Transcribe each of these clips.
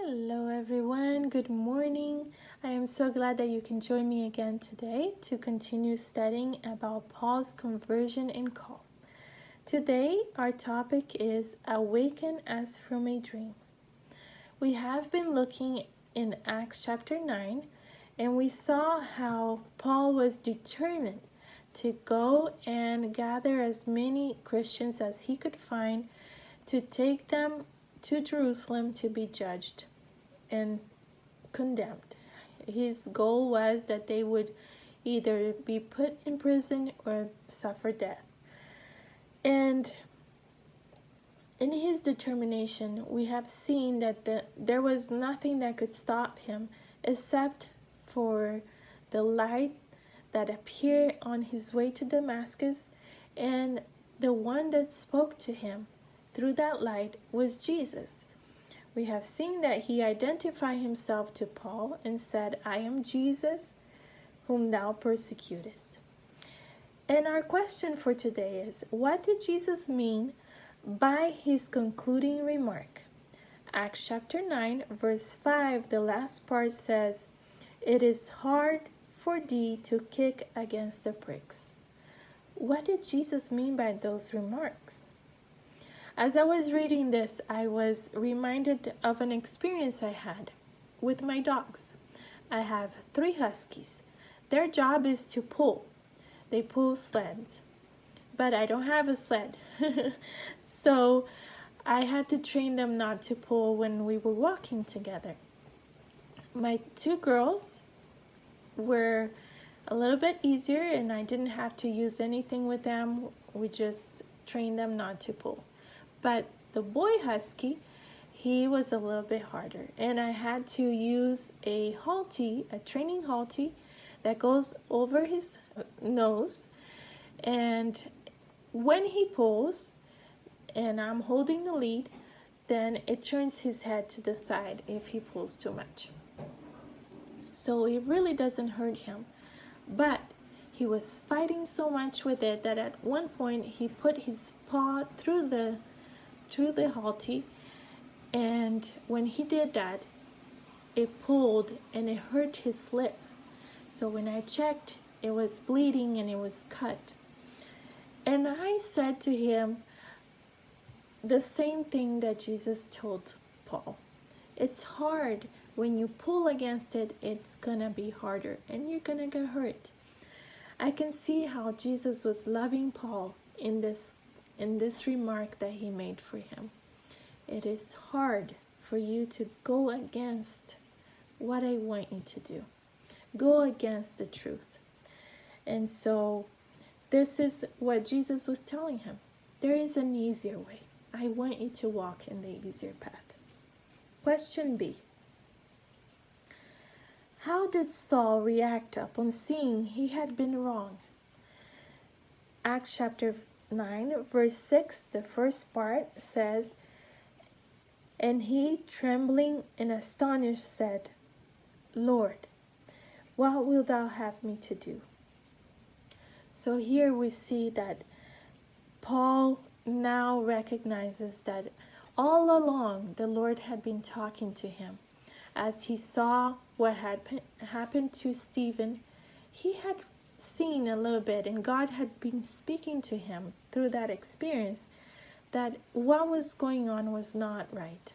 Hello everyone, good morning. I am so glad that you can join me again today to continue studying about Paul's conversion and call. Today our topic is Awaken as from a Dream. We have been looking in Acts chapter 9 and we saw how Paul was determined to go and gather as many Christians as he could find to take them to Jerusalem to be judged and condemned. His goal was that they would either be put in prison or suffer death. And in his determination, we have seen that there was nothing that could stop him except for the light that appeared on his way to Damascus, and the one that spoke to him through that light was Jesus. We have seen that he identified himself to Paul and said, "I am Jesus, whom thou persecutest." And our question for today is, what did Jesus mean by his concluding remark? Acts chapter 9, verse 5, the last part says, "It is hard for thee to kick against the pricks." What did Jesus mean by those remarks? As I was reading this, I was reminded of an experience I had with my dogs. I have 3 huskies. Their job is to pull. They pull sleds. But I don't have a sled. So I had to train them not to pull when we were walking together. My 2 girls were a little bit easier and I didn't have to use anything with them. We just trained them not to pull. But the boy husky, he was a little bit harder. And I had to use a halty, a training halty that goes over his nose. And when he pulls, and I'm holding the lead, then it turns his head to the side if he pulls too much. So it really doesn't hurt him. But he was fighting so much with it that at one point he put his paw through the halty, and when he did that, it pulled and it hurt his lip. So when I checked, it was bleeding and it was cut. And I said to him the same thing that Jesus told Paul. It's hard. When you pull against it, it's gonna be harder and you're gonna get hurt. I can see how Jesus was loving Paul in this remark that he made for him. It is hard for you to go against what I want you to do. Go against the truth. And so this is what Jesus was telling him. There is an easier way. I want you to walk in the easier path. Question B. How did Saul react upon seeing he had been wrong? Acts chapter 9, verse 6, the first part says, "And he, trembling and astonished, said, Lord, what wilt thou have me to do?" So here we see that Paul now recognizes that all along the Lord had been talking to him. As he saw what had happened to Stephen, he had seen a little bit, and God had been speaking to him through that experience that what was going on was not right.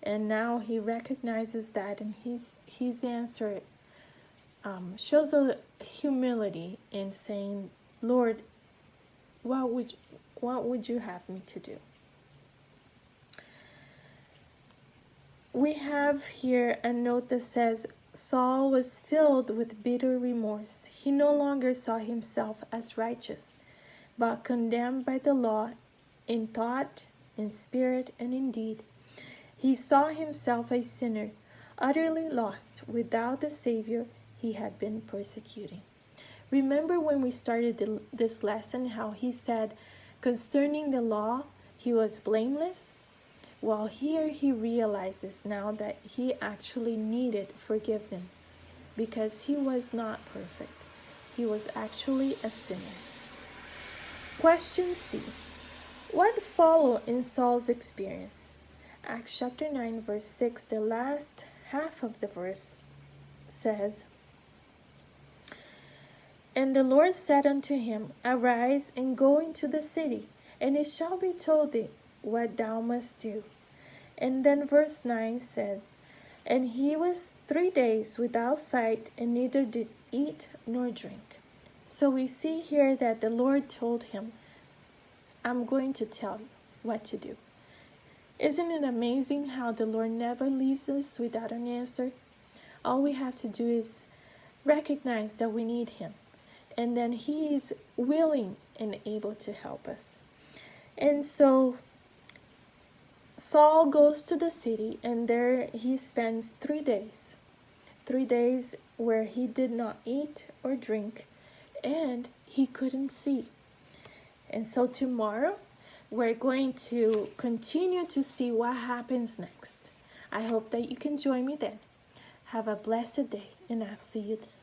And now he recognizes that, and his answer shows a humility in saying, "Lord, what would you have me to do?" We have here a note that says, Saul was filled with bitter remorse. He no longer saw himself as righteous, but condemned by the law in thought, in spirit, and in deed. He saw himself a sinner, utterly lost, without the Savior he had been persecuting. Remember when we started this lesson how he said concerning the law he was blameless? Well, here he realizes now that he actually needed forgiveness because he was not perfect. He was actually a sinner. Question C. What followed in Saul's experience? Acts chapter 9, verse 6, the last half of the verse says, "And the Lord said unto him, Arise and go into the city, and it shall be told thee what thou must do." And then verse 9 said, "And he was 3 days without sight, and neither did eat nor drink." So we see here that the Lord told him, I'm going to tell you what to do. Isn't it amazing how the Lord never leaves us without an answer? All we have to do is recognize that we need Him, and then He is willing and able to help us. And so Saul goes to the city, and there he spends 3 days. 3 days where he did not eat or drink, and he couldn't see. And so tomorrow, we're going to continue to see what happens next. I hope that you can join me then. Have a blessed day, and I'll see you then.